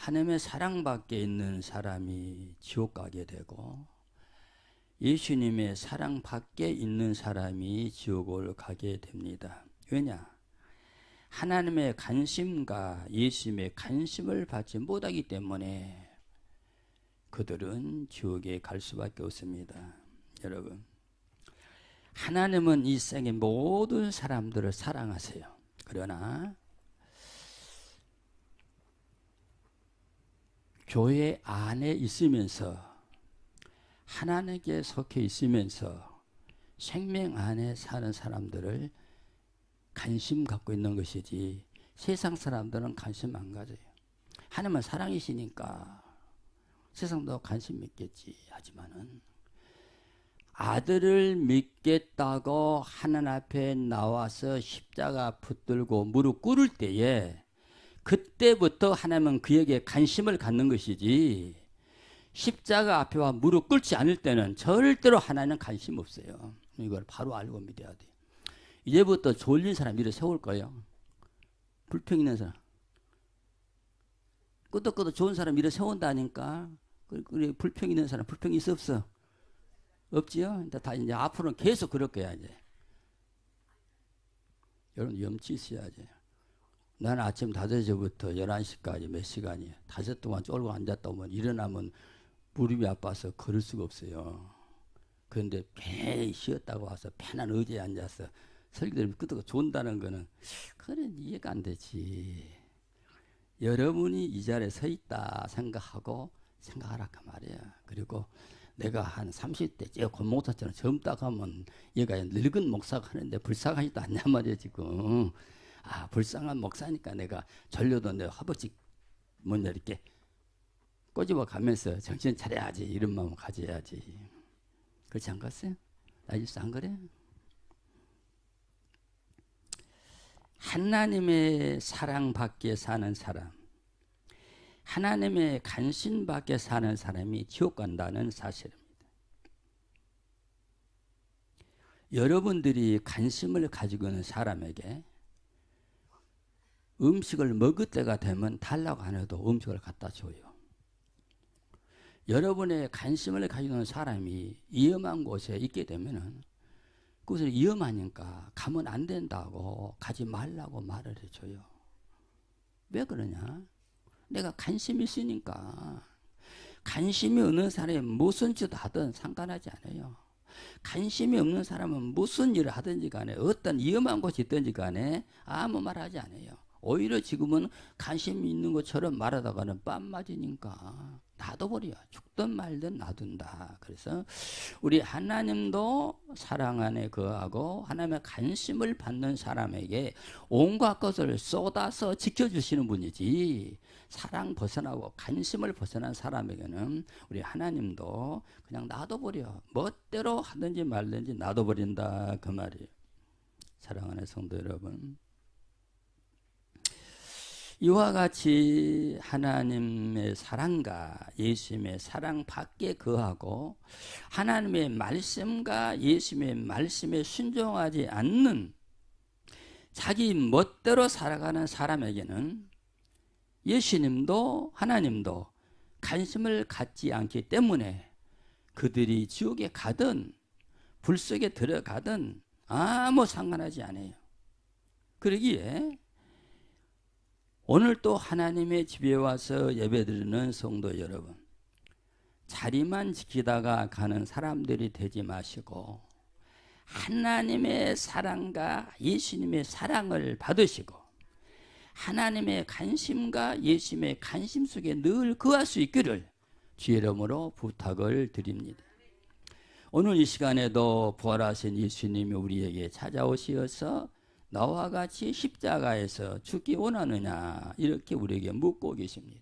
하나님의 사랑 밖에 있는 사람이 지옥 가게 되고 예수님의 사랑 밖에 있는 사람이 지옥을 가게 됩니다. 왜냐? 하나님의 관심과 예수님의 관심을 받지 못하기 때문에 그들은 지옥에 갈 수밖에 없습니다. 여러분, 하나님은 이 세상의 모든 사람들을 사랑하세요. 그러나 교회 안에 있으면서 하나님께 속해 있으면서 생명 안에 사는 사람들을 관심 갖고 있는 것이지 세상 사람들은 관심 안 가져요. 하나님은 사랑이시니까 세상도 관심 있겠지. 하지만은 아들을 믿겠다고 하나님 앞에 나와서 십자가 붙들고 무릎 꿇을 때에 그때부터 하나님은 그에게 관심을 갖는 것이지 십자가 앞에 와 무릎 꿇지 않을 때는 절대로 하나님은 관심 없어요. 이걸 바로 알고 믿어야 돼. 이제부터 졸린 사람 일을 세울 거예요. 불평 있는 사람. 끄덕끄덕 좋은 사람 일을 세운다니까. 그래, 불평 있는 사람, 불평 있어 없어? 없지요? 다 이제 앞으로는 계속 그럴 거야, 이제. 여러분, 염치 있어야지. 나는 아침 5시부터 11시까지 몇 시간이야. 5 동안 쫄고 앉았다 오면 일어나면 무릎이 아파서 걸을 수가 없어요. 그런데 편히 쉬었다고 와서 편한 의자에 앉아서 설교들이 끄덕끄덕 좋은다는 거는 그래 이해가 안 되지. 여러분이 이 자리에 서 있다 생각하고 생각하라 그 말이야. 그리고 내가 한 30대 제 권목사처럼 젊다고 하면 얘가 늙은 목사가 하는데 불쌍하지도 않냐 말이야 지금. 아 불쌍한 목사니까 내가 전려도 내 허벅지 뭐냐 이렇게 꼬집어 가면서 정신 차려야지 이런 마음 가져야지. 그렇지 않겠어요? 나 집사 안 그래? 하나님의 사랑 밖에 사는 사람, 하나님의 관심 밖에 사는 사람이 지옥 간다는 사실입니다. 여러분들이 관심을 가지고 있는 사람에게 음식을 먹을 때가 되면 달라고 안 해도 음식을 갖다 줘요. 여러분의 관심을 가지고 있는 사람이 위험한 곳에 있게 되면은 그것은 위험하니까 가면 안 된다고 가지 말라고 말을 해줘요. 왜 그러냐? 내가 관심이 있으니까. 관심이 없는 사람이 무슨 짓을 하든 상관하지 않아요. 관심이 없는 사람은 무슨 일을 하든지 간에 어떤 위험한 곳이 있든지 간에 아무 말 하지 않아요. 오히려 지금은 관심이 있는 것처럼 말하다가는 뺨 맞으니까 놔둬버려. 죽든 말든 놔둔다. 그래서 우리 하나님도 사랑 안에 거하고 하나님의 관심을 받는 사람에게 온갖 것을 쏟아서 지켜주시는 분이지 사랑 벗어나고 관심을 벗어난 사람에게는 우리 하나님도 그냥 놔둬버려. 멋대로 하든지 말든지 놔둬버린다 그 말이에요. 사랑하는 성도 여러분, 이와 같이 하나님의 사랑과 예수님의 사랑 밖에 거하고 하나님의 말씀과 예수님의 말씀에 순종하지 않는 자기 멋대로 살아가는 사람에게는 예수님도 하나님도 관심을 갖지 않기 때문에 그들이 지옥에 가든 불 속에 들어가든 아무 상관하지 않아요. 그러기에 오늘 또 하나님의 집에 와서 예배드리는 성도 여러분, 자리만 지키다가 가는 사람들이 되지 마시고 하나님의 사랑과 예수님의 사랑을 받으시고 하나님의 관심과 예수님의 관심 속에 늘 거할 수 있기를 주의 이름으로 부탁을 드립니다. 오늘 이 시간에도 부활하신 예수님이 우리에게 찾아오시어서 나와 같이 십자가에서 죽기 원하느냐 이렇게 우리에게 묻고 계십니다.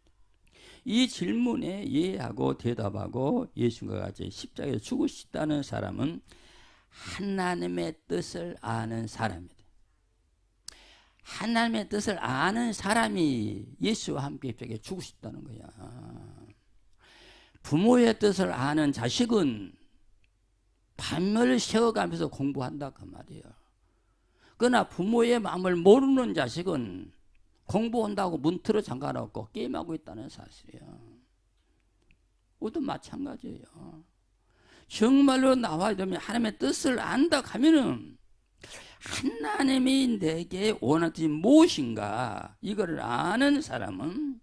이 질문에 예하고 대답하고 예수님과 같이 십자가에서 죽으시다는 사람은 하나님의 뜻을 아는 사람입니다. 하나님의 뜻을 아는 사람이 예수와 함께 십자가에 죽으셨다는 거야. 부모의 뜻을 아는 자식은 밤을 새워가면서 공부한다 그 말이에요. 그러나 부모의 마음을 모르는 자식은 공부한다고 문 틀어 잠가놓고 게임하고 있다는 사실이에요. 우리도 마찬가지예요. 정말로 나와야 되면 하나님의 뜻을 안다 하면은 하나님이 내게 원하는 뜻이 무엇인가 이거를 아는 사람은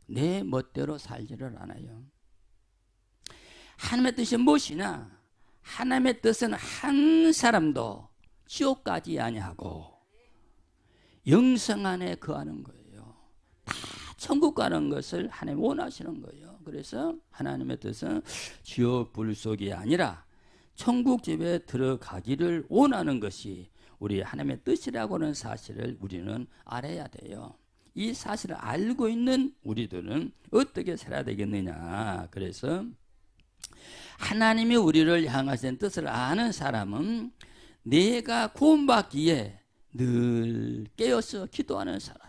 내 멋대로 살지를 않아요. 하나님의 뜻이 무엇이냐? 하나님의 뜻은 한 사람도 지옥 가지 아니하고 영생 안에 거하는 거예요. 다 천국 가는 것을 하나님 원하시는 거예요. 그래서 하나님의 뜻은 지옥 불 속이 아니라 천국 집에 들어가기를 원하는 것이 우리 하나님의 뜻이라고 하는 사실을 우리는 알아야 돼요. 이 사실을 알고 있는 우리들은 어떻게 살아야 되겠느냐. 그래서 하나님이 우리를 향하신 뜻을 아는 사람은 내가 구원받기에 늘 깨어서 기도하는 사람.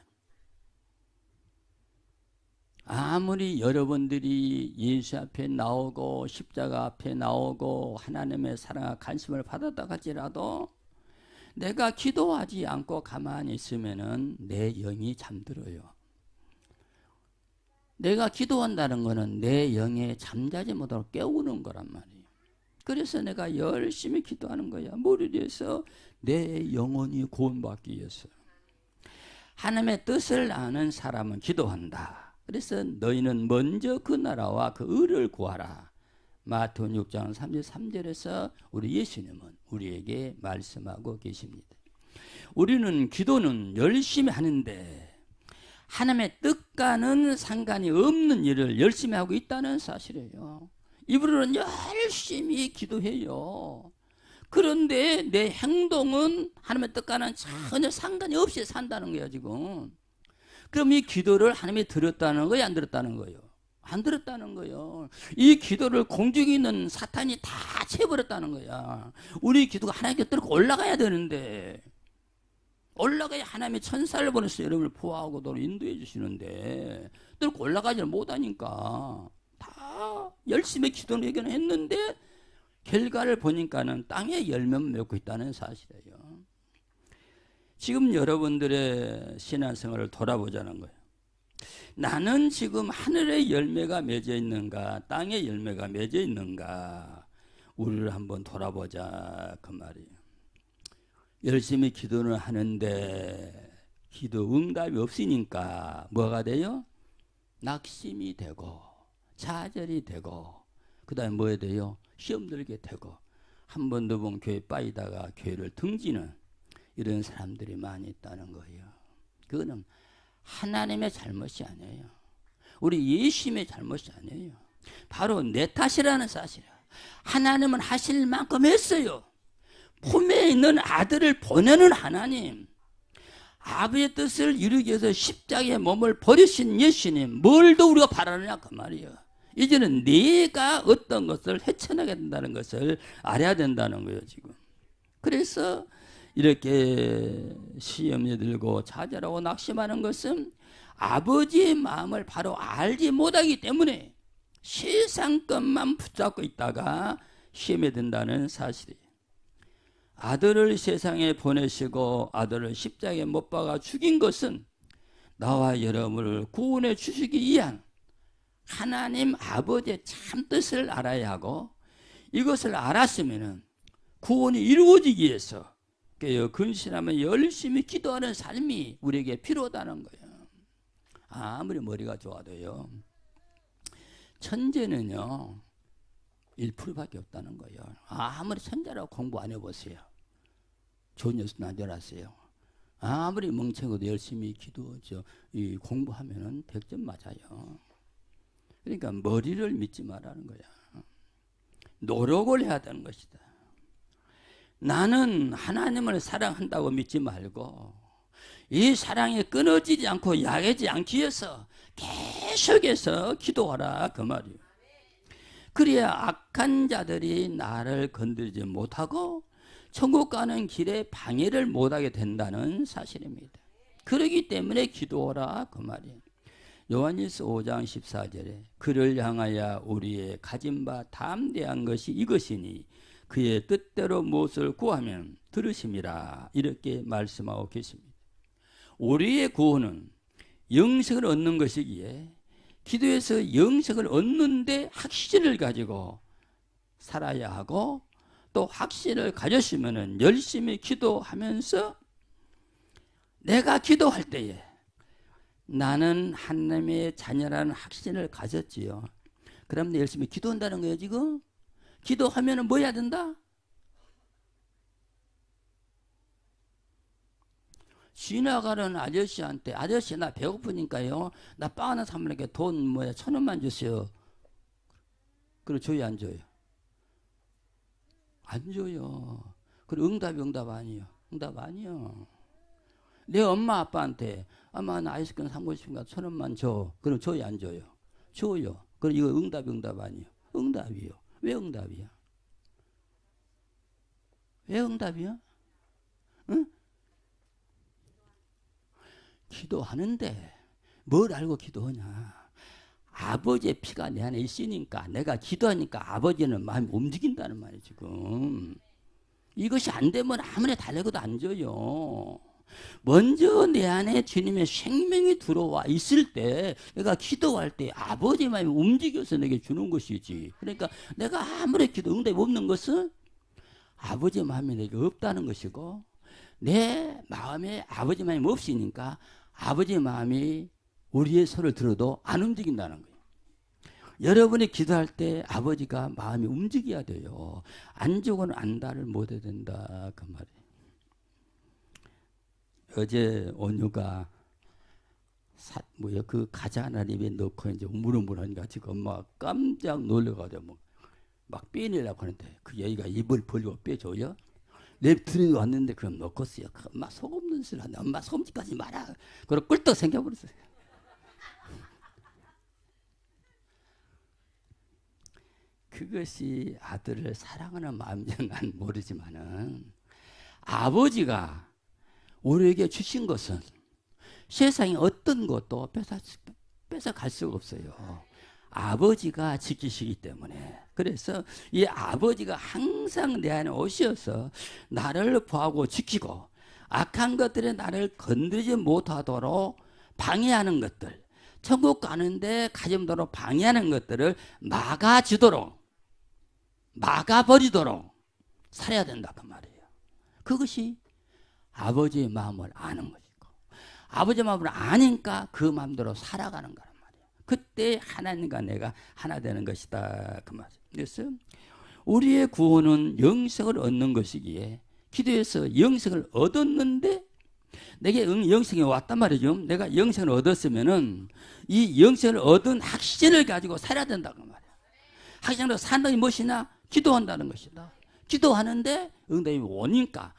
아무리 여러분들이 예수 앞에 나오고 십자가 앞에 나오고 하나님의 사랑과 관심을 받았다 할지라도 내가 기도하지 않고 가만히 있으면은 내 영이 잠들어요. 내가 기도한다는 것은 내 영에 잠자지 못하도록 깨우는 거란 말이에요. 그래서 내가 열심히 기도하는 거야. 뭐를 위해서? 내 영혼이 구원받기 위해서. 하나님의 뜻을 아는 사람은 기도한다. 그래서 너희는 먼저 그 나라와 그 의를 구하라. 마태복음 6장 33절에서 우리 예수님은 우리에게 말씀하고 계십니다. 우리는 기도는 열심히 하는데 하나님의 뜻과는 상관이 없는 일을 열심히 하고 있다는 사실이에요. 이분은 열심히 기도해요. 그런데 내 행동은 하나님의 뜻과는 전혀 상관이 없이 산다는 거예요, 지금. 그럼 이 기도를 하나님이 들었다는 거예요, 안 들었다는 거예요? 안 들었다는 거예요. 이 기도를 공중에 있는 사탄이 다 채버렸다는 거야. 우리 기도가 하나님께 뚫고 올라가야 되는데, 올라가야 하나님의 천사를 보내서 여러분을 보호하고 너를 인도해 주시는데 뚫고 올라가지를 못하니까 다 열심히 기도를 했는데 결과를 보니까는 땅에 열매만 맺고 있다는 사실이에요. 지금 여러분들의 신앙생활을 돌아보자는 거예요. 나는 지금 하늘의 열매가 맺어 있는가, 땅의 열매가 맺어 있는가, 우리를 한번 돌아보자 그 말이에요. 열심히 기도를 하는데 기도 응답이 없으니까 뭐가 돼요? 낙심이 되고 좌절이 되고 그 다음에 뭐 해야 돼요? 시험 들게 되고 한 번 두 번 교회 빠지다가 교회를 등지는 이런 사람들이 많이 있다는 거예요. 그거는 하나님의 잘못이 아니에요. 우리 예수님의 잘못이 아니에요. 바로 내 탓이라는 사실이야. 하나님은 하실 만큼 했어요. 품에 있는 아들을 보내는 하나님, 아버지의 뜻을 이루기 위해서 십자가의 몸을 버리신 예수님, 뭘 더 우리가 바라느냐 그 말이에요. 이제는 내가 어떤 것을 헤쳐나가야 된다는 것을 알아야 된다는 거예요, 지금. 그래서 이렇게 시험에 들고 좌절하고 낙심하는 것은 아버지의 마음을 바로 알지 못하기 때문에 세상 것만 붙잡고 있다가 시험에 든다는 사실이에요. 아들을 세상에 보내시고 아들을 십자가에 못 박아 죽인 것은 나와 여러분을 구원해 주시기 위한 하나님 아버지의 참 뜻을 알아야 하고 이것을 알았으면 구원이 이루어지기 위해서 근신하며 열심히 기도하는 삶이 우리에게 필요하다는 거예요. 아무리 머리가 좋아도요. 천재는요. 1%밖에 없다는 거예요. 아무리 천재라고 공부 안 해보세요. 좋은 뉴스 나눠놨어요. 아무리 멍청해도 열심히 공부하면은 100점 맞아요. 그러니까 머리를 믿지 말라는 거야. 노력을 해야 되는 것이다. 나는 하나님을 사랑한다고 믿지 말고 이 사랑이 끊어지지 않고 약해지지 않기 위해서 계속해서 기도하라 그 말이에요. 그래야 악한 자들이 나를 건드리지 못하고 천국 가는 길에 방해를 못하게 된다는 사실입니다. 그러기 때문에 기도하라 그 말이에요. 요한일서 5장 14절에 그를 향하여 우리의 가진 바 담대한 것이 이것이니 그의 뜻대로 무엇을 구하면 들으심이라 이렇게 말씀하고 계십니다. 우리의 구원은 영생을 얻는 것이기에 기도에서 영생을 얻는데 확신을 가지고 살아야 하고, 또 확신을 가졌으면 열심히 기도하면서 내가 기도할 때에 나는 하나님의 자녀라는 확신을 가졌지요. 그럼 열심히 기도한다는 거예요. 지금 기도하면 뭐 해야 된다? 지나가는 아저씨한테, 아저씨 나 배고프니까요, 나 빵 하나 사먹으니까 돈 1,000원만 주세요. 그럼 줘요, 안 줘요? 안 줘요. 그럼 응답 아니에요. 응답 아니요. 내 엄마 아빠한테 엄마 나 아이스크림 사고 싶으니까 1,000원만 줘. 그럼 줘요, 안 줘요? 줘요. 그럼 이거 응답 아니에요. 응답이요. 왜 응답이야? 왜 응답이야? 응? 기도하는데 뭘 알고 기도하냐? 아버지의 피가 내 안에 있으니까, 내가 기도하니까 아버지는 마음이 움직인다는 말이에요. 지금 이것이 안 되면 아무리 달래고도 안 줘요. 먼저 내 안에 주님의 생명이 들어와 있을 때, 내가 기도할 때 아버지 마음이 움직여서 내게 주는 것이지. 그러니까 내가 아무리 기도 응답이 없는 것은 아버지 마음이 내게 없다는 것이고, 내 마음에 아버지 마음이 없으니까 아버지 마음이 우리의 소리를 들어도 안 움직인다는 거예요. 여러분이 기도할 때 아버지가 마음이 움직여야 돼요. 안 주고는 안다를 못해야 된다, 그 말이에요. 어제 온유가 그 과자 하나를 입에 넣고 이제 무름무름하니까 지금 막 깜짝 놀래가지고 막 빼내려고 하는데, 그 여기가 입을 벌리고 빼줘요. 랩트리 왔는데 그럼 넣었어요. 엄마 소금 넣으시라. 엄마 소금까지 마라. 그리고 꿀떡 생겨버렸어요. 그것이 아들을 사랑하는 마음인지 난 모르지만은, 아버지가 우리에게 주신 것은 세상에 어떤 것도 뺏어갈 수가 없어요. 아버지가 지키시기 때문에. 그래서 이 아버지가 항상 내 안에 오셔서 나를 보호하고 지키고, 악한 것들에 나를 건드리지 못하도록 방해하는 것들, 천국 가는데 가짐도록 방해하는 것들을 막아버리도록 살아야 된다, 그 말이에요. 그것이 아버지의 마음을 아는 것이고, 아버지의 마음을 아니까 그 마음대로 살아가는 거란 말이에요. 그때 하나님과 내가 하나 되는 것이다, 그 말이에요. 그래서 우리의 구원은 영생을 얻는 것이기에, 기도해서 영생을 얻었는데 내게 영생이 왔단 말이죠. 내가 영생을 얻었으면은 이 영생을 얻은 확신을 가지고 살아야 된다고 말이야. 확신으로 산다는 게 무엇이냐? 기도한다는 것이다. 기도하는데 응답이 오니까,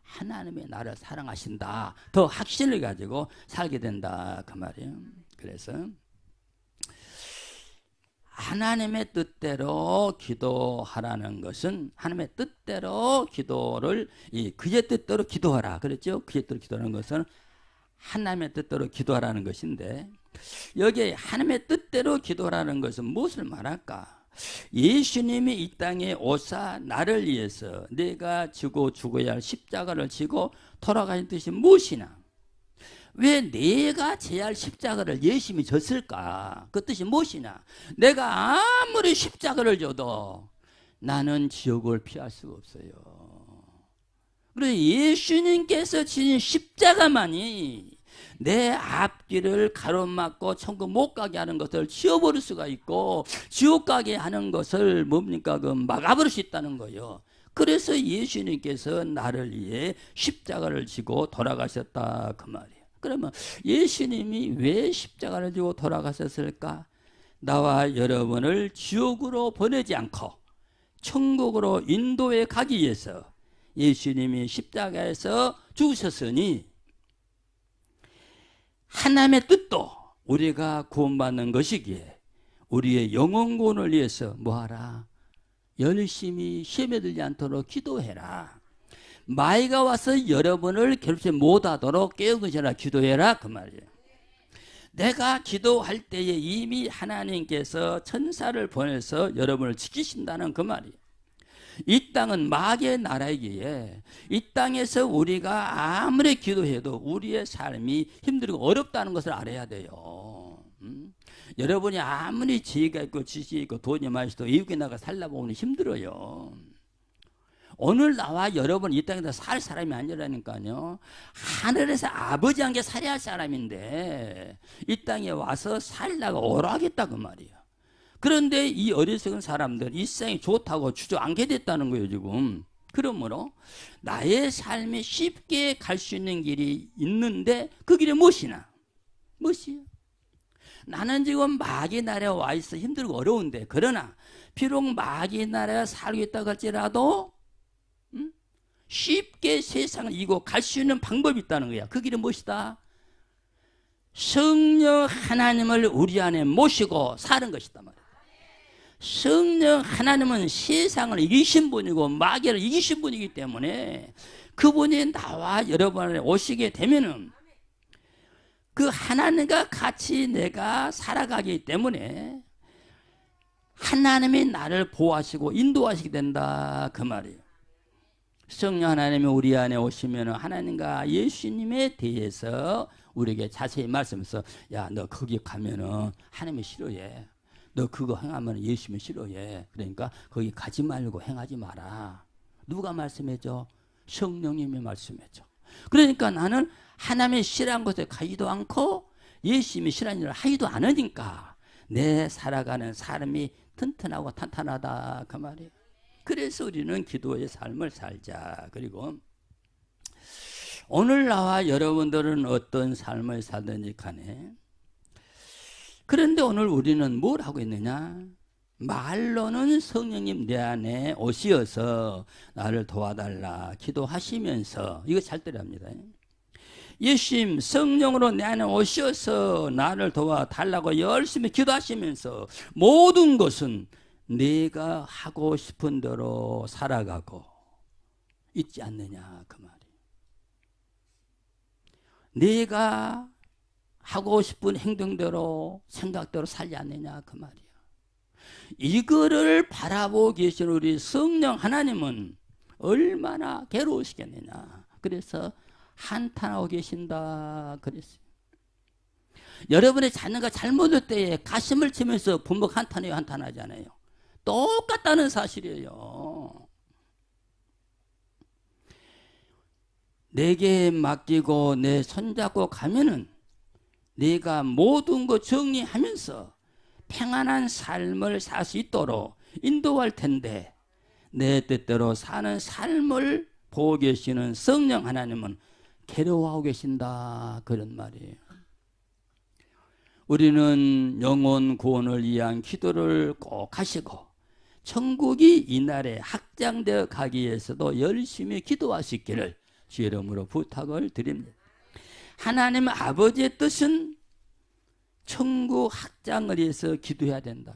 하나님이 나를 사랑하신다, 더 확신을 가지고 살게 된다, 그 말이에요. 그래서 하나님의 뜻대로 기도하라는 것은, 하나님의 뜻대로 기도를, 그의 뜻대로 기도하라 그랬죠. 그의 뜻대로 기도하는 것은 하나님의 뜻대로 기도하라는 것인데, 여기에 하나님의 뜻대로 기도하라는 것은 무엇을 말할까? 예수님이 이 땅에 오사 나를 위해서 내가 지고 죽어야 할 십자가를 지고 돌아가신 뜻이 무엇이냐? 왜 내가 져야 할 십자가를 예수님이 졌을까? 그 뜻이 무엇이냐? 내가 아무리 십자가를 져도 나는 지옥을 피할 수가 없어요. 그래서 예수님께서 지신 십자가만이 내 앞길을 가로막고 천국 못 가게 하는 것을 지워버릴 수가 있고, 지옥 가게 하는 것을 막아버릴 수 있다는 거예요. 그래서 예수님께서 나를 위해 십자가를 지고 돌아가셨다, 그 말이에요. 그러면 예수님이 왜 십자가를 지고 돌아가셨을까? 나와 여러분을 지옥으로 보내지 않고 천국으로 인도해 가기 위해서 예수님이 십자가에서 죽으셨으니, 하나님의 뜻도 우리가 구원받는 것이기에 우리의 영혼 구원을 위해서 뭐하라? 열심히 시험에 들지 않도록 기도해라. 마귀가 와서 여러분을 괴롭히지 못하도록 깨우치라 기도해라, 그 말이에요. 내가 기도할 때에 이미 하나님께서 천사를 보내서 여러분을 지키신다는 그 말이에요. 이 땅은 마귀의 나라이기에 이 땅에서 우리가 아무리 기도해도 우리의 삶이 힘들고 어렵다는 것을 알아야 돼요. 여러분이 아무리 지혜가 있고 지식이 있고 돈이 많아도 외국에 나가 살다 보면 힘들어요. 오늘 나와 여러분 이 땅에서 살 사람이 아니라니까요. 하늘에서 아버지 한 게 살아야 할 사람인데 이 땅에 와서 살다가 오라겠다 그 말이에요. 그런데 이 어리석은 사람들 이 세상이 좋다고 주저앉게 됐다는 거예요 지금. 그러므로 나의 삶이 쉽게 갈 수 있는 길이 있는데 그 길이 무엇이냐? 무엇이요? 나는 지금 마귀 나라에 와 있어 힘들고 어려운데 그러나 비록 마귀 나라에 살고 있다고 할지라도 쉽게 세상을 이고 갈 수 있는 방법이 있다는 거야. 그 길은 무엇이다? 성령 하나님을 우리 안에 모시고 사는 것이다 말이야. 성령 하나님은 세상을 이기신 분이고 마귀를 이기신 분이기 때문에 그분이 나와 여러분 안에 오시게 되면은 그 하나님과 같이 내가 살아가기 때문에 하나님이 나를 보호하시고 인도하시게 된다 그 말이에요. 성령 하나님이 우리 안에 오시면 하나님과 예수님에 대해서 우리에게 자세히 말씀해서 야 너 거기 가면은 하나님이 싫어해. 너 그거 행하면 예수님이 싫어해. 그러니까 거기 가지 말고 행하지 마라. 누가 말씀해줘? 성령님이 말씀해줘. 그러니까 나는 하나님의 싫어한 곳에 가지도 않고 예수님이 싫어하는 일을 하지도 않으니까 내 살아가는 삶이 튼튼하고 탄탄하다 그 말이에요. 그래서 우리는 기도의 삶을 살자. 그리고 오늘 나와 여러분들은 어떤 삶을 살든지 간에 그런데 오늘 우리는 뭘 하고 있느냐? 말로는 성령님 내 안에 오시어서 나를 도와달라 기도하시면서 이거 잘 들어갑니다. 예수님 성령으로 내 안에 오셔서 나를 도와달라고 열심히 기도하시면서 모든 것은 내가 하고 싶은 대로 살아가고 있지 않느냐 그 말이에요. 내가 하고 싶은 행동대로 생각대로 살지 않느냐 그 말이에요. 이거를 바라보고 계신 우리 성령 하나님은 얼마나 괴로우시겠느냐. 그래서 한탄하고 계신다 그랬어요. 여러분의 자녀가 잘못할 때에 가슴을 치면서 부모가 한탄해요 한탄하지 않아요? 똑같다는 사실이에요. 내게 맡기고 내 손잡고 가면은 내가 모든 것 정리하면서 평안한 삶을 살 수 있도록 인도할 텐데 내 뜻대로 사는 삶을 보고 계시는 성령 하나님은 괴로워하고 계신다 그런 말이에요. 우리는 영혼 구원을 위한 기도를 꼭 하시고 천국이 이날에 확장되어 가기 위해서도 열심히 기도하시기를 주의 이름으로 부탁을 드립니다. 하나님 아버지의 뜻은 천국 확장을 위해서 기도해야 된다.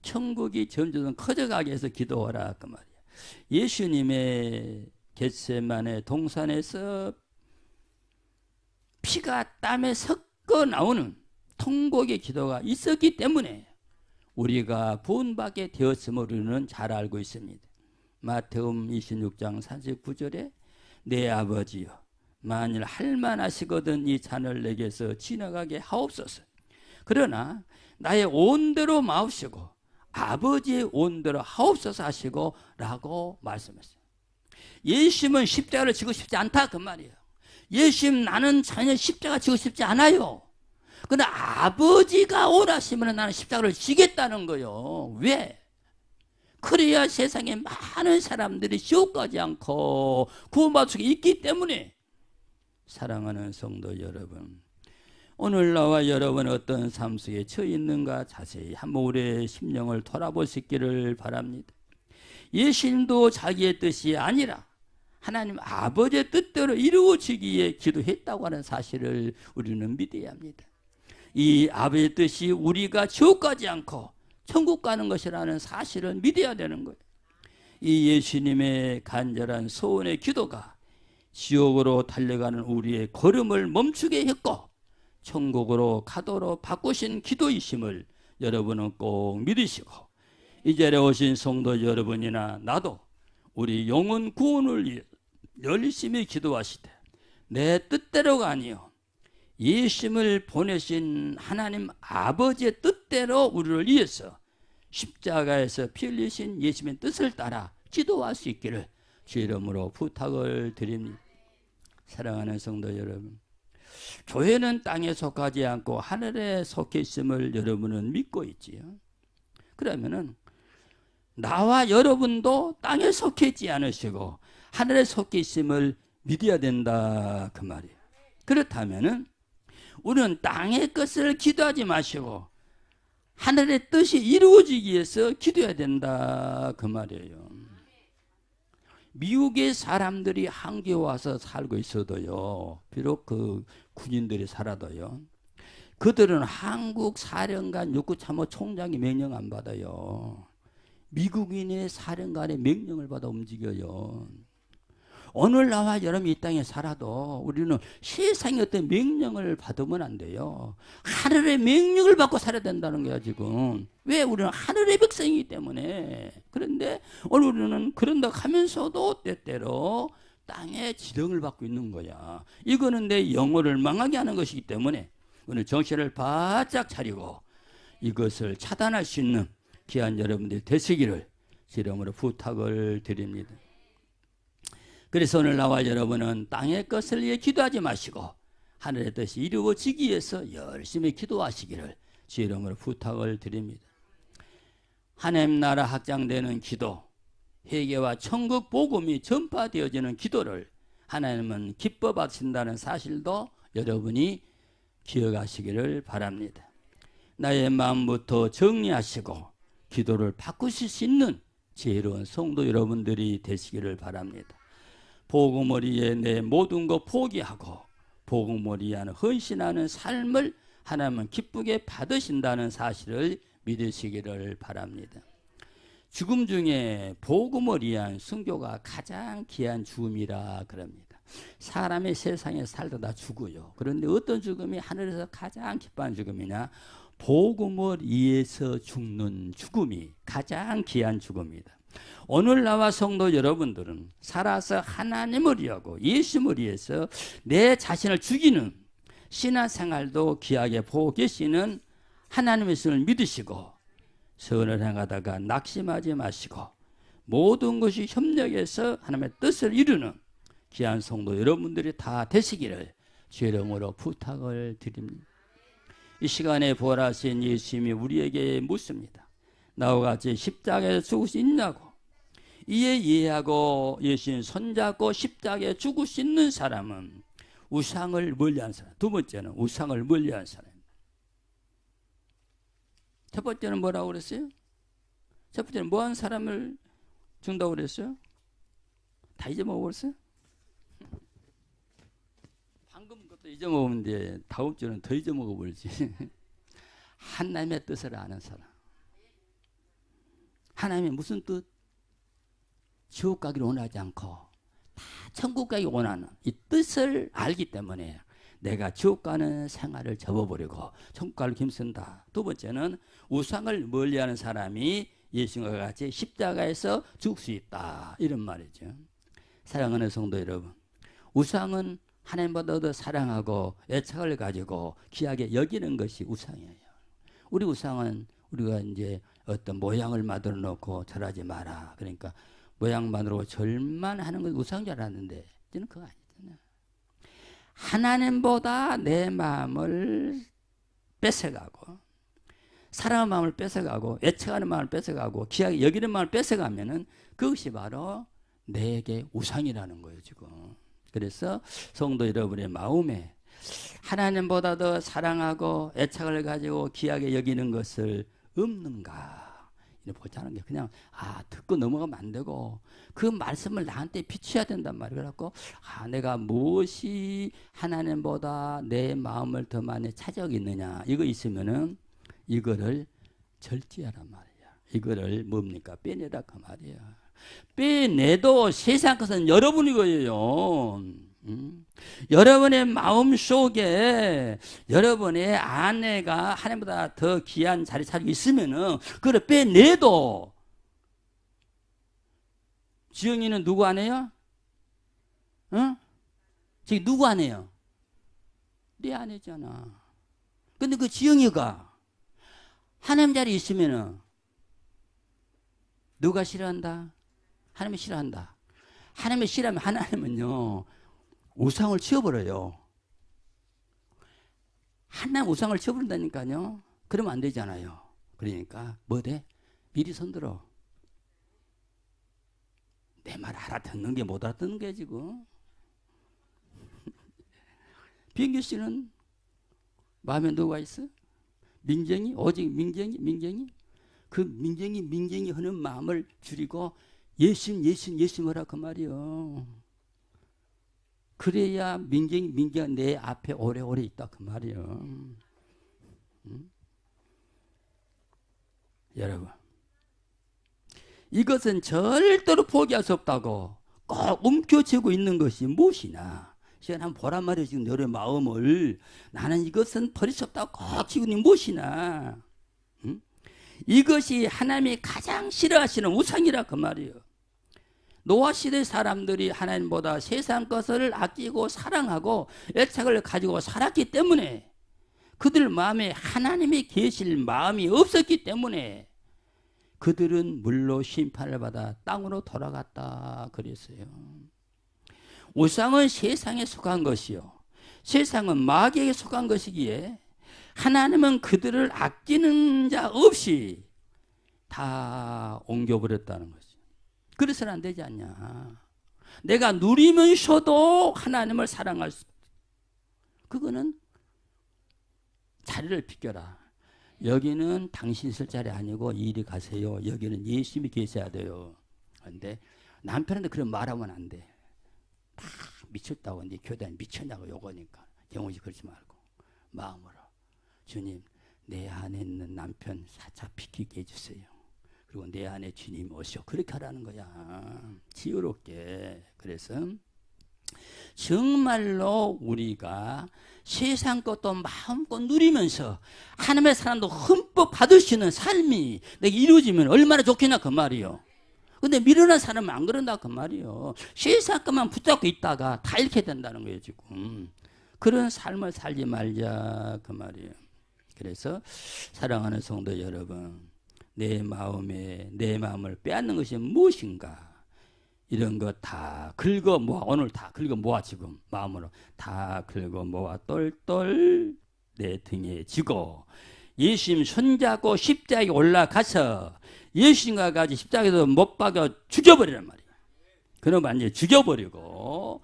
천국이 점점 커져가기 위해서 기도하라 그 말이에요. 예수님의 겟세마네 동산에서 피가 땀에 섞어 나오는 통곡의 기도가 있었기 때문에 우리가 구원받게 되었음을 우리는 잘 알고 있습니다. 마태음 26장 39절에 내 아버지여 만일 할만하시거든 이 잔을 내게서 지나가게 하옵소서. 그러나 나의 온대로 마옵시고 아버지의 온대로 하옵소서 하시고 라고 말씀했어요. 예수님은 십자가를 지고 싶지 않다 그 말이에요. 예수님 나는 전혀 십자가 지고 싶지 않아요. 그런데 아버지가 원하시면 나는 십자가를 지겠다는 거예요. 왜? 그래야 세상에 많은 사람들이 지옥 가지 않고 구원받을 수 있기 때문에. 사랑하는 성도 여러분, 오늘 나와 여러분 어떤 삶 속에 처해 있는가 자세히 한번 우리의 심령을 돌아볼 수 있기를 바랍니다. 예수님도 자기의 뜻이 아니라 하나님 아버지의 뜻대로 이루어지기 위해 기도했다고 하는 사실을 우리는 믿어야 합니다. 이 아버지의 뜻이 우리가 지옥 가지 않고 천국 가는 것이라는 사실을 믿어야 되는 거예요. 이 예수님의 간절한 소원의 기도가 지옥으로 달려가는 우리의 걸음을 멈추게 했고 천국으로 가도록 바꾸신 기도이심을 여러분은 꼭 믿으시고 이 자리에 오신 성도 여러분이나 나도 우리 영혼 구원을 위해 열심히 기도하시되 내 뜻대로가 아니요 예수님을 보내신 하나님 아버지의 뜻대로 우리를 위해서 십자가에서 피 흘리신 예수님의 뜻을 따라 기도할 수 있기를 주 이름으로 부탁을 드립니다. 사랑하는 성도 여러분, 교회는 땅에 속하지 않고 하늘에 속해 있음을 여러분은 믿고 있지요. 그러면은 나와 여러분도 땅에 속해 있지 않으시고 하늘에 속해 있음을 믿어야 된다 그 말이에요. 그렇다면은 우리는 땅의 것을 기도하지 마시고 하늘의 뜻이 이루어지기 위해서 기도해야 된다 그 말이에요. 미국의 사람들이 한국에 와서 살고 있어도요, 비록 그 군인들이 살아도요, 그들은 한국 사령관 육구참모 총장의 명령 안 받아요. 미국인의 사령관의 명령을 받아 움직여요. 오늘 나와 여러분이 이 땅에 살아도 우리는 세상의 어떤 명령을 받으면 안 돼요. 하늘의 명령을 받고 살아야 된다는 거야 지금. 왜? 우리는 하늘의 백성이기 때문에. 그런데 오늘 우리는 그런다 하면서도 때때로 땅의 지령을 받고 있는 거야. 이거는 내 영혼을 망하게 하는 것이기 때문에 오늘 정신을 바짝 차리고 이것을 차단할 수 있는 귀한 여러분들이 되시기를 제 이름으로 부탁을 드립니다. 그래서 오늘 나와 여러분은 땅의 것을 위해 기도하지 마시고 하늘의 뜻이 이루어지기 위해서 열심히 기도하시기를 주 이름으로 부탁을 드립니다. 하나님 나라 확장되는 기도, 회개와 천국 복음이 전파되어지는 기도를 하나님은 기뻐 받으신다는 사실도 여러분이 기억하시기를 바랍니다. 나의 마음부터 정리하시고 기도를 바꾸실 수 있는 지혜로운 성도 여러분들이 되시기를 바랍니다. 복음을 위해 내 모든 것 포기하고 복음을 위한 헌신하는 삶을 하나님은 기쁘게 받으신다는 사실을 믿으시기를 바랍니다. 죽음 중에 복음을 위한 순교가 가장 귀한 죽음이라 그럽니다. 사람이 세상에 살다 다 죽어요. 그런데 어떤 죽음이 하늘에서 가장 기뻐하는 죽음이냐? 복음을 위해서 죽는 죽음이 가장 귀한 죽음이다. 오늘 나와 성도 여러분들은 살아서 하나님을 위하고 예수님을 위해서 내 자신을 죽이는 신앙생활도 귀하게 보고 계시는 하나님의 선을 믿으시고 선을 행하다가 낙심하지 마시고 모든 것이 협력해서 하나님의 뜻을 이루는 귀한 성도 여러분들이 다 되시기를 주의 이름으로 부탁을 드립니다. 이 시간에 부활하신 예수님이 우리에게 묻습니다. 나와 같이 십자가에 죽을 수 있냐고. 이에 이해하고 예수님 손잡고 십자가에 죽을 수 있는 사람은 우상을 멀리한 사람. 두 번째는 우상을 멀리한 사람. 첫 번째는 뭐라고 그랬어요? 첫 번째는 뭐한 사람을 준다고 그랬어요? 다 잊어먹었어요? 방금 것도 잊어먹었는데 다음 주는 더 잊어먹어버리지. 하나님의 뜻을 아는 사람. 하나님의 무슨 뜻? 지옥 가기를 원하지 않고 다 천국 가기 원하는 이 뜻을 알기 때문에 내가 지옥 가는 생활을 접어버리고 천국 가기를 힘쓴다. 두 번째는 우상을 멀리하는 사람이 예수님과 같이 십자가에서 죽을 수 있다. 이런 말이죠. 사랑하는 성도 여러분, 우상은 하나님보다 더 사랑하고 애착을 가지고 귀하게 여기는 것이 우상이에요. 우리 우상은 우리가 이제 어떤 모양을 만들어 놓고 절하지 마라. 그러니까 모양만으로 절만 하는 건 우상인 줄 알았는데 이제는 그거 아니잖아요. 하나님보다 내 마음을 뺏어가고 사랑하는 마음을 뺏어가고 애착하는 마음을 뺏어가고 귀하게 여기는 마음을 뺏어가면은 그것이 바로 내게 우상이라는 거예요 지금. 그래서 성도 여러분의 마음에 하나님보다 더 사랑하고 애착을 가지고 귀하게 여기는 것을 없는가 보자는 게 그냥 듣고 넘어가면 안 되고 그 말씀을 나한테 비춰야 된단 말이에요. 그래갖고 내가 무엇이 하나님보다 내 마음을 더 많이 차지하고 있느냐 이거 있으면은 이거를 절제하란 말이야. 이거를 뭡니까? 빼내라 그 말이야. 빼내도 세상 것은 여러분이거예요. 여러분의 마음 속에 여러분의 아내가 하나님보다 더 귀한 자리 차지고 있으면은 그걸 빼내도 지영이는 누구 아내야? 어? 지금 누구 아내야? 내 아내잖아. 근데 그 지영이가 하나님 자리에 있으면은 누가 싫어한다? 하나님이 싫어한다. 하나님이 싫어하면 하나님은요 우상을 치워버려요. 하나님 우상을 치워버린다니까요. 그러면 안 되잖아요. 그러니까 뭐 돼? 미리 손들어. 내 말 알아듣는 게 못 알아듣는 게 지금. 비행기 씨는 마음에 누가 있어? 민정이? 오직 민정이? 그 민정이 하는 마음을 줄이고 예수님 하라 그 말이요. 그래야 민정이가 내 앞에 오래오래 있다 그 말이요. 응? 여러분, 이것은 절대로 포기할 수 없다고 꼭 움켜쥐고 있는 것이 무엇이냐. 시간 한번 보란 말이에요. 지금 너의 마음을. 나는 이것은 버릴 수 없다고 꼭 쥐고 있는 무엇이냐. 응? 이것이 하나님이 가장 싫어하시는 우상이라 그 말이에요. 노아 시대 사람들이 하나님보다 세상 것을 아끼고 사랑하고 애착을 가지고 살았기 때문에, 그들 마음에 하나님이 계실 마음이 없었기 때문에 그들은 물로 심판을 받아 땅으로 돌아갔다 그랬어요. 우상은 세상에 속한 것이요, 세상은 마귀에게 속한 것이기에 하나님은 그들을 아끼는 자 없이 다 옮겨버렸다는 거죠. 그래서는 안 되지 않냐. 내가 누리면서도 하나님을 사랑할 수, 그거는 자리를 비켜라. 여기는 당신 있을 자리 아니고 이리 가세요. 여기는 예수님이 계셔야 돼요. 그런데 남편한테 그런 말하면 안 돼. 다 미쳤다고, 네 교단이 미쳤냐고 요거니까. 영혼이 그러지 말고 마음으로, 주님 내 안에 있는 남편 살짝 비키게 해주세요. 그리고 내 안에 주님 오시오. 그렇게 하라는 거야. 지혜롭게. 그래서 정말로 우리가 세상 것도 마음껏 누리면서 하나님의 사랑도 흠뻑 받을 수 있는 삶이 내게 이루어지면 얼마나 좋겠냐 그 말이요. 근데 미련한 사람은 안 그런다 그 말이요. 세상 것만 붙잡고 있다가 다 잃게 된다는 거예요 지금. 그런 삶을 살지 말자 그 말이에요. 그래서 사랑하는 성도 여러분, 내 마음을 빼앗는 것이 무엇인가? 이런 거 다 긁어 모아, 오늘 다 긁어 모아, 지금 마음으로 다 긁어 모아 똘똘 내 등에 지고 예수님 손잡고 십자가에 올라가서 예수님과 같이 십자가에서 못 박아 죽여버리란 말이야. 그러면 이제 죽여버리고,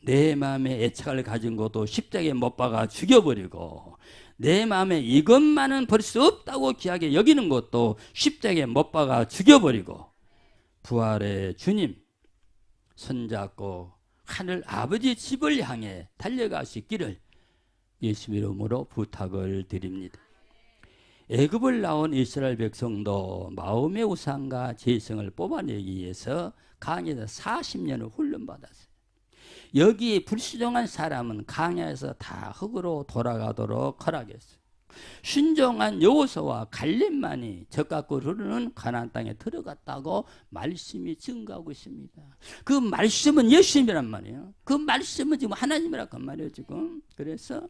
내 마음에 애착을 가진 것도 십자가에 못 박아 죽여버리고, 내 마음에 이것만은 버릴 수 없다고 귀하게 여기는 것도 십자가에 못 박아 죽여버리고, 부활의 주님 손잡고 하늘 아버지 집을 향해 달려갈 수 있기를 예수 이름으로 부탁을 드립니다. 애굽을 나온 이스라엘 백성도 마음의 우상과 죄성을 뽑아내기 위해서 광야에서 40년을 훈련받았어요. 여기에 불순종한 사람은 광야에서 다 흙으로 돌아가도록 허락했어요. 순종한 여호수아와 갈렙만이 젖갖고 흐르는 가나안 땅에 들어갔다고 말씀이 증거하고 있습니다. 그 말씀은 예수님이란 말이에요. 그 말씀은 지금 하나님이란 말이에요 지금. 그래서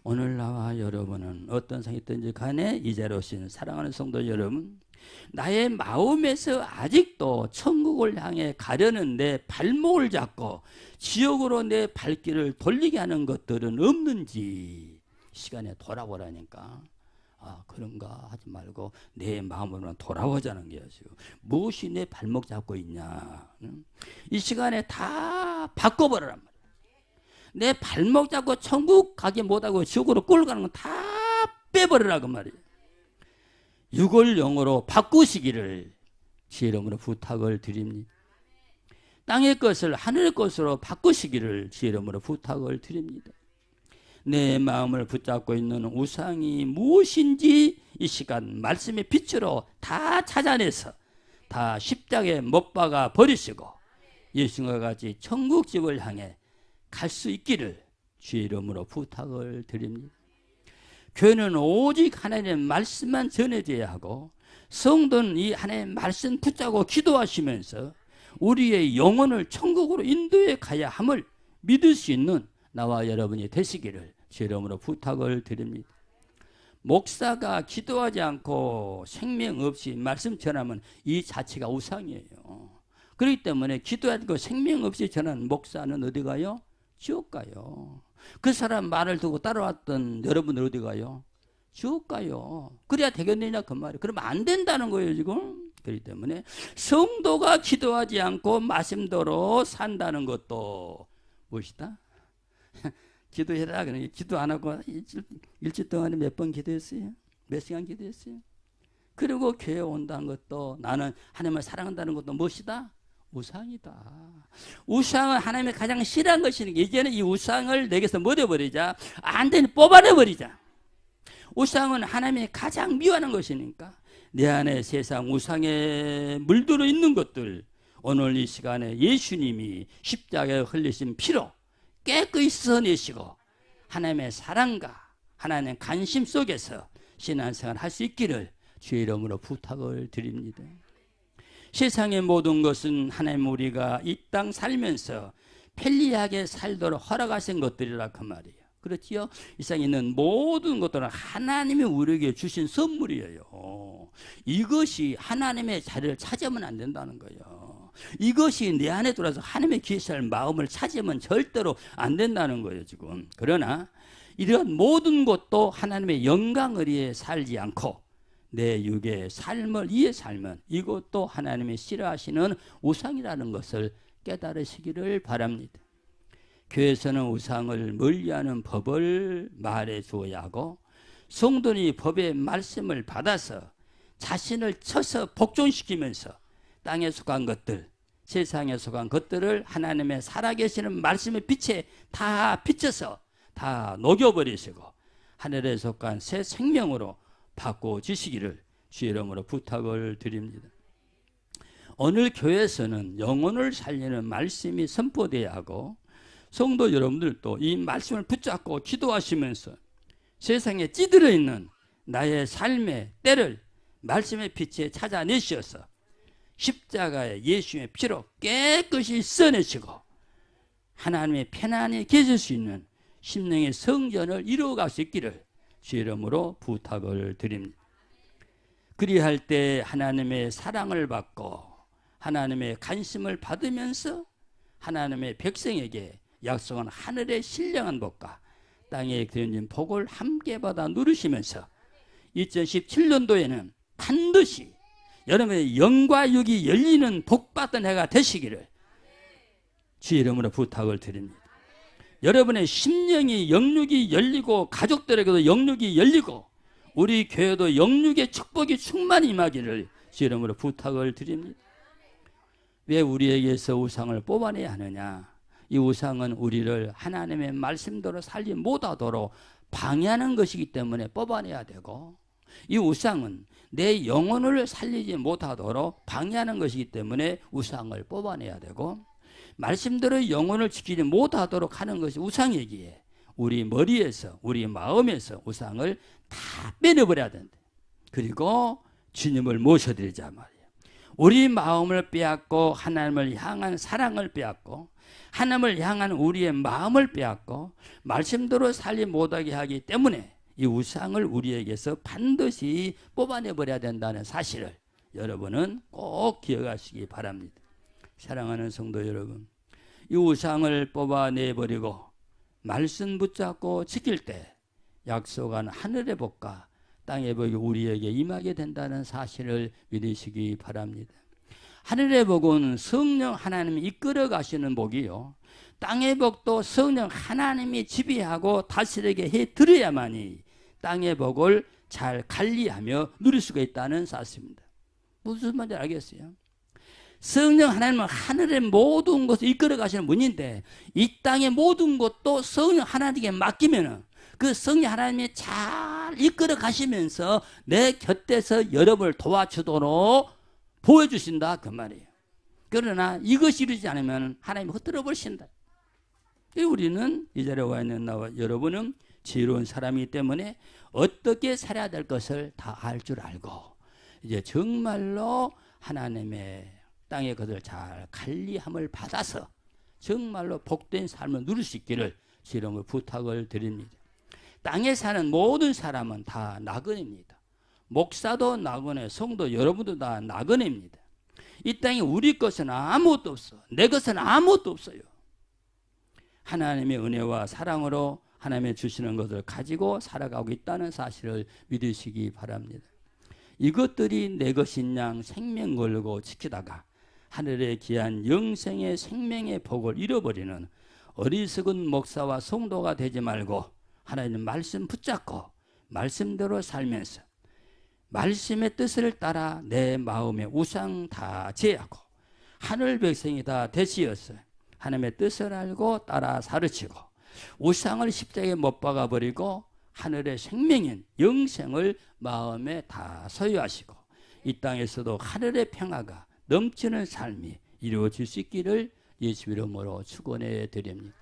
오늘 나와 여러분은 어떤 상황이 있든지 간에 이 자리에 오신 사랑하는 성도 여러분, 나의 마음에서 아직도 천국을 향해 가려는 내 발목을 잡고 지옥으로 내 발길을 돌리게 하는 것들은 없는지 시간에 돌아보라니까. 아, 그런가 하지 말고 내 마음으로만 돌아보자는 거야. 지금 무엇이 내 발목 잡고 있냐. 이 시간에 다 바꿔버리란 말이야. 내 발목 잡고 천국 가기 못하고 지옥으로 끌고 가는 건 다 빼버리라고 말이야. 육을 영으로 바꾸시기를 주의 이름으로 부탁을 드립니다. 땅의 것을 하늘의 것으로 바꾸시기를 주의 이름으로 부탁을 드립니다. 내 마음을 붙잡고 있는 우상이 무엇인지 이 시간 말씀의 빛으로 다 찾아내서 다 십자가에 못 박아 버리시고 예수님과 같이 천국집을 향해 갈 수 있기를 주의 이름으로 부탁을 드립니다. 교회는 오직 하나님의 말씀만 전해져야 하고, 성도는 이 하나님의 말씀 붙잡고 기도하시면서 우리의 영혼을 천국으로 인도해 가야 함을 믿을 수 있는 나와 여러분이 되시기를 주 이름으로 부탁을 드립니다. 목사가 기도하지 않고 생명 없이 말씀 전하면 이 자체가 우상이에요. 그렇기 때문에 기도하지 않고 생명 없이 전하는 목사는 어디 가요? 지옥 가요. 그 사람 말을 듣고 따라왔던 여러분들 어디 가요? 지옥 가요. 그래야 되겠느냐 그 말이에요. 그러면 안 된다는 거예요 지금. 그렇기 때문에 성도가 기도하지 않고 말씀대로 산다는 것도 무엇이다? 기도해라. 그러니 기도 안 하고 일주일 동안에 몇 번 기도했어요? 몇 시간 기도했어요? 그리고 교회 온다는 것도 나는 하나님을 사랑한다는 것도 무엇이다? 우상이다. 우상은 하나님의 가장 싫어하는 것이니까 이제는 이 우상을 내게서 못해버리자. 안 되니 뽑아내버리자. 우상은 하나님이 가장 미워하는 것이니까 내 안에 세상 우상에 물들어 있는 것들 오늘 이 시간에 예수님이 십자가에 흘리신 피로 깨끗이 씻어내시고 하나님의 사랑과 하나님의 관심 속에서 신앙생활 할 수 있기를 주의 이름으로 부탁을 드립니다. 세상의 모든 것은 하나님 우리가 이 땅 살면서 편리하게 살도록 허락하신 것들이라 그 말이에요. 그렇지요? 이 세상에 있는 모든 것들은 하나님이 우리에게 주신 선물이에요. 이것이 하나님의 자리를 차지하면 안 된다는 거예요. 이것이 내 안에 들어와서 하나님의 계시할 마음을 차지하면 절대로 안 된다는 거예요 지금. 그러나 이러한 모든 것도 하나님의 영광을 위해 살지 않고 내 육의 삶을 위해 살면 이것도 하나님이 싫어하시는 우상이라는 것을 깨달으시기를 바랍니다. 교회에서는 우상을 멀리하는 법을 말해 주어야 하고 성도는 법의 말씀을 받아서 자신을 쳐서 복종시키면서 땅에 속한 것들, 세상에 속한 것들을 하나님의 살아계시는 말씀의 빛에 다 비춰서 다 녹여버리시고 하늘에 속한 새 생명으로 바꿔주시기를 주의 이름으로 부탁을 드립니다. 오늘 교회에서는 영혼을 살리는 말씀이 선포되어야 하고 성도 여러분들도 이 말씀을 붙잡고 기도하시면서 세상에 찌들어 있는 나의 삶의 때를 말씀의 빛에 찾아내셔서 십자가의 예수의 피로 깨끗이 써내시고 하나님의 편안히 계실 수 있는 심령의 성전을 이루어갈 수 있기를 주의 이름으로 부탁을 드립니다. 그리할 때 하나님의 사랑을 받고 하나님의 관심을 받으면서 하나님의 백성에게 약속한 하늘의 신령한 복과 땅에 드려진 복을 함께 받아 누리시면서 2017년도에는 반드시 여러분의 영과 육이 열리는 복받은 해가 되시기를 주의 이름으로 부탁을 드립니다. 여러분의 심령이 영육이 열리고 가족들에게도 영육이 열리고 우리 교회도 영육의 축복이 충만히 임하기를 주의 이름으로 부탁을 드립니다. 왜 우리에게서 우상을 뽑아내야 하느냐? 이 우상은 우리를 하나님의 말씀대로 살지 못하도록 방해하는 것이기 때문에 뽑아내야 되고 이 우상은 내 영혼을 살리지 못하도록 방해하는 것이기 때문에 우상을 뽑아내야 되고 말씀대로 영혼을 지키지 못하도록 하는 것이 우상이기에 우리 머리에서 우리 마음에서 우상을 다 빼내버려야 된다. 그리고 주님을 모셔드리자 말이에요. 우리 마음을 빼앗고 하나님을 향한 사랑을 빼앗고 하나님을 향한 우리의 마음을 빼앗고 말씀대로 살지 못하게 하기 때문에 이 우상을 우리에게서 반드시 뽑아내버려야 된다는 사실을 여러분은 꼭 기억하시기 바랍니다. 사랑하는 성도 여러분, 이 우상을 뽑아내버리고 말씀 붙잡고 지킬 때 약속한 하늘의 복과 땅의 복이 우리에게 임하게 된다는 사실을 믿으시기 바랍니다. 하늘의 복은 성령 하나님이 이끌어 가시는 복이요, 땅의 복도 성령 하나님이 지배하고 다스리게 해드려야만이 땅의 복을 잘 관리하며 누릴 수가 있다는 사실입니다. 무슨 말인지 알겠어요? 성령 하나님은 하늘의 모든 것을 이끌어 가시는 분인데 이 땅의 모든 것도 성령 하나님께 맡기면 그 성령 하나님이 잘 이끌어 가시면서 내 곁에서 여러분을 도와주도록 보여주신다 그 말이에요. 그러나 이것이 이루지 않으면 하나님이 흩어져 버리신다. 우리는 이 자리에 와 있는 나와 여러분은 지혜로운 사람이기 때문에 어떻게 살아야 될 것을 다 알 줄 알고 이제 정말로 하나님의 땅에 그들 잘 관리함을 받아서 정말로 복된 삶을 누릴 수 있기를 주님을 부탁을 드립니다. 땅에 사는 모든 사람은 다 나그네입니다. 목사도 나그네, 성도 여러분도 다 나그네입니다. 이 땅에 우리 것은 아무것도 없어. 내 것은 아무것도 없어요. 하나님의 은혜와 사랑으로 하나님의 주시는 것을 가지고 살아가고 있다는 사실을 믿으시기 바랍니다. 이것들이 내 것인 양 생명 걸고 지키다가 하늘에 귀한 영생의 생명의 복을 잃어버리는 어리석은 목사와 성도가 되지 말고 하나님 말씀 붙잡고 말씀대로 살면서 말씀의 뜻을 따라 내 마음의 우상 다 제하고 하늘 백성이 다 되시어서 하나님의 뜻을 알고 따라 사르치고 우상을 십자가에 못 박아버리고 하늘의 생명인 영생을 마음에 다 소유하시고 이 땅에서도 하늘의 평화가 넘치는 삶이 이루어질 수 있기를 예수 이름으로 축원해 드립니다.